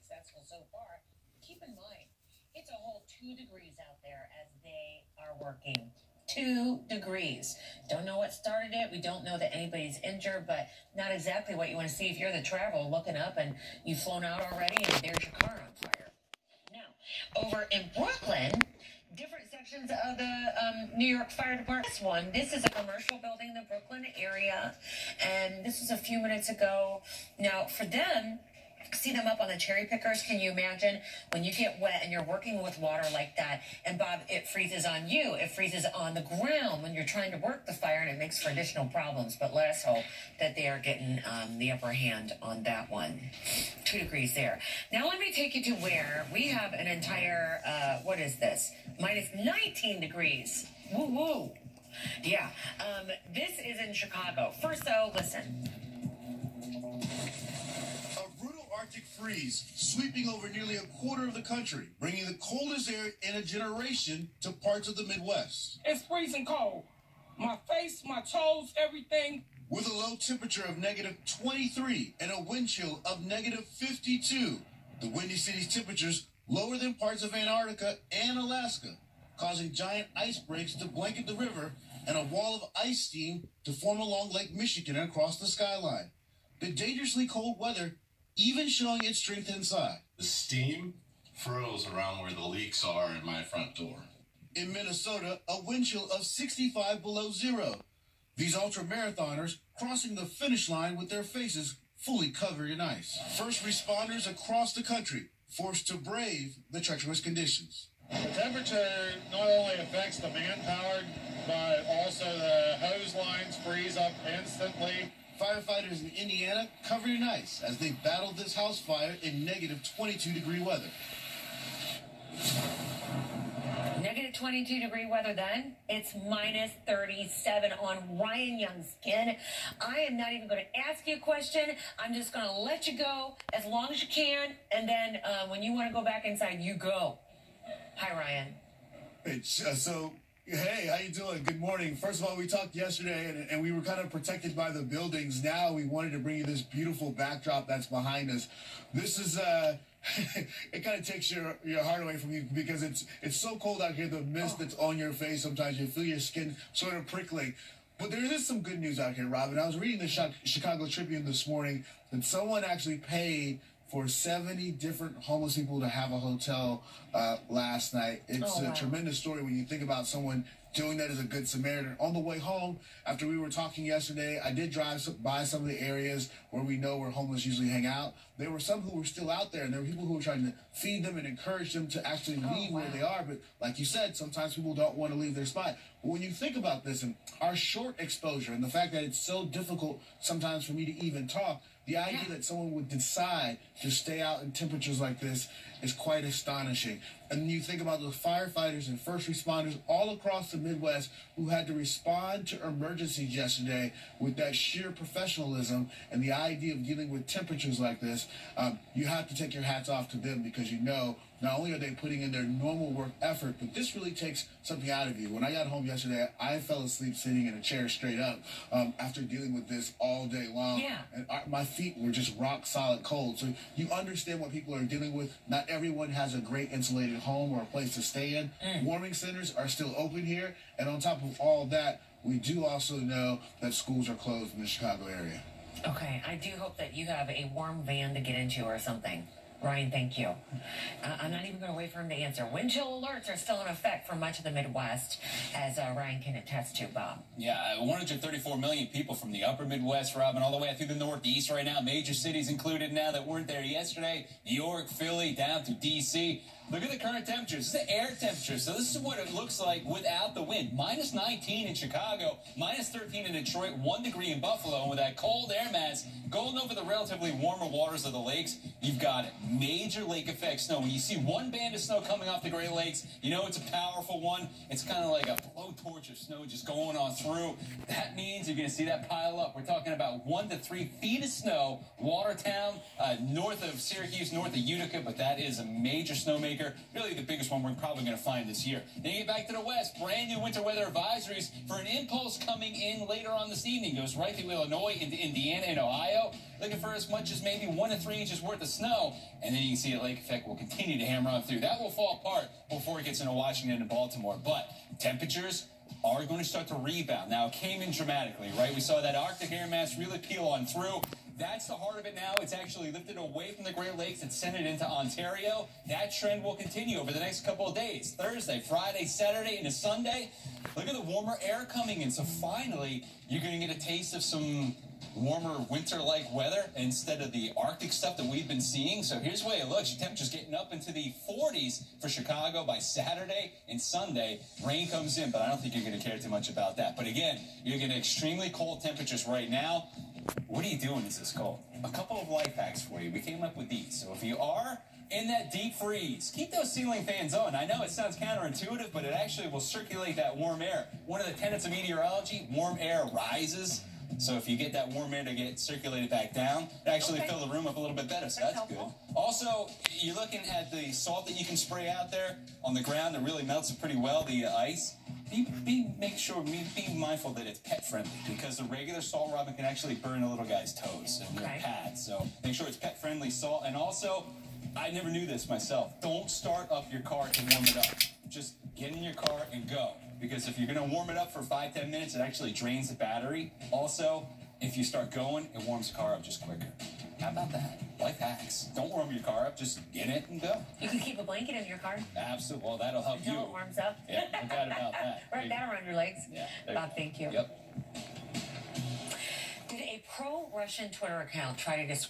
successful so far. Keep in mind, it's a whole 2 degrees out there as they are working. 2 degrees. Don't know what started it. We don't know that anybody's injured, but not exactly what you want to see if you're the traveler looking up and you've flown out already and there's your car on fire. Now, over in Brooklyn, different sections of the New York Fire Department. This is a commercial building in the Brooklyn area, and this was a few minutes ago. Now, for them, see them up on the cherry pickers. Can you imagine when you get wet and you're working with water like that, and Bob, it freezes on you, it freezes on the ground when you're trying to work the fire, and it makes for additional problems. But let us hope that they are getting the upper hand on that one. 2 degrees there. Now let me take you to where we have an entire, what is this? Minus 19 degrees. Woo woo. Yeah. This is in Chicago. First though, listen. Arctic freeze sweeping over nearly a quarter of the country, bringing the coldest air in a generation to parts of the Midwest. It's freezing cold. My face, my toes, everything. With a low temperature of -23 and a wind chill of -52, the Windy City's temperatures lower than parts of Antarctica and Alaska, causing giant ice breaks to blanket the river and a wall of ice steam to form along Lake Michigan and across the skyline. The dangerously cold weather even showing its strength inside. The steam froze around where the leaks are in my front door. In Minnesota, a wind chill of 65 below zero. These ultra-marathoners crossing the finish line with their faces fully covered in ice. First responders across the country forced to brave the treacherous conditions. The temperature not only affects the manpower, but also the hose lines freeze up instantly. Firefighters in Indiana covered in ice as they battled this house fire in -22-degree weather. -22-degree weather then. It's -37 on Ryan Young's skin. I am not even going to ask you a question. I'm just going to let you go as long as you can. And then when you want to go back inside, you go. Hi, Ryan. Hey, how you doing? Good morning. First of all, we talked yesterday, and we were kind of protected by the buildings. Now we wanted to bring you this beautiful backdrop that's behind us. This is, it kind of takes your heart away from you because it's so cold out here. The mist that's on your face, sometimes you feel your skin sort of prickling. But there is some good news out here, Robin. I was reading the Chicago Tribune this morning that someone actually paid for 70 different homeless people to have a hotel last night. It's a tremendous story when you think about someone doing that as a good Samaritan. On the way home, after we were talking yesterday, I did drive by some of the areas where we know where homeless usually hang out. There were some who were still out there, and there were people who were trying to feed them and encourage them to actually leave where they are. But like you said, sometimes people don't want to leave their spot. But when you think about this and our short exposure and the fact that it's so difficult sometimes for me to even talk, the idea that someone would decide to stay out in temperatures like this is quite astonishing. And you think about the firefighters and first responders all across the Midwest who had to respond to emergencies yesterday with that sheer professionalism and the idea of dealing with temperatures like this. You have to take your hats off to them because you know not only are they putting in their normal work effort, but this really takes something out of you. When I got home yesterday, I fell asleep sitting in a chair straight up after dealing with this all day long. Yeah. And my feet were just rock solid cold. So you understand what people are dealing with. Not everyone has a great insulated home or a place to stay in. Warming centers are still open here. And on top of all that, we do also know that schools are closed in the Chicago area. Okay, I do hope that you have a warm van to get into or something. Ryan, thank you. I'm not even going to wait for him to answer. Wind chill alerts are still in effect for much of the Midwest, as Ryan can attest to, Bob. Yeah, 134 million people from the upper Midwest, Robin, all the way through the Northeast right now. Major cities included now that weren't there yesterday. New York, Philly, down to D.C. Look at the current temperatures. This is the air temperature. So this is what it looks like without the wind. -19 in Chicago, -13 in Detroit, 1 degree in Buffalo. And with that cold air mass going over the relatively warmer waters of the lakes, you've got major lake effect snow. When you see one band of snow coming off the Great Lakes, you know it's a powerful one. It's kind of like a blowtorch of snow just going on through. That means you're going to see that pile up. We're talking about 1 to 3 feet of snow. Watertown, north of Syracuse, north of Utica, but that is a major snowmaker. taker. Really the biggest one we're probably going to find this year. Then you get back to the west. Brand new winter weather advisories for an impulse coming in later on this evening. Goes right through Illinois into Indiana and Ohio. Looking for as much as maybe 1 to 3 inches worth of snow. And then you can see a lake effect will continue to hammer on through. That will fall apart before it gets into Washington and Baltimore. But temperatures are going to start to rebound. Now, it came in dramatically, right? We saw that Arctic air mass really peel on through. That's the heart of it now. It's actually lifted away from the Great Lakes. It's sent it into Ontario. That trend will continue over the next couple of days. Thursday, Friday, Saturday, into Sunday. Look at the warmer air coming in. So finally, you're going to get a taste of some warmer winter-like weather instead of the Arctic stuff that we've been seeing. So here's the way it looks. Your temperature's getting up into the 40s for Chicago by Saturday and Sunday. Rain comes in, but I don't think you're going to care too much about that. But again, you're getting extremely cold temperatures right now. What are you doing is this cold? A couple of life hacks for you. We came up with these. So if you are in that deep freeze, keep those ceiling fans on. I know it sounds counterintuitive, but it actually will circulate that warm air. One of the tenets of meteorology, warm air rises. So if you get that warm air to get circulated back down, it actually fill the room up a little bit better. So that's good. Also, you're looking at the salt that you can spray out there on the ground. It really melts it pretty well, the ice. Be mindful that it's pet friendly, because the regular salt robin can actually burn a little guy's toes and their pads. So make sure it's pet friendly salt. And also, I never knew this myself. Don't start up your car to warm it up. Just get in your car and go. Because if you're going to warm it up for 5-10 minutes, it actually drains the battery. Also, if you start going, it warms the car up just quicker. How about that? Life hacks. Don't warm your car up. Just get in it and go. You can keep a blanket in your car. Absolutely. Well, that'll help you. Until it warms up. Yeah, no doubt about that. Wrap that around your legs. Yeah. Bob, thank you. Yep. Did a pro-Russian Twitter account try to describe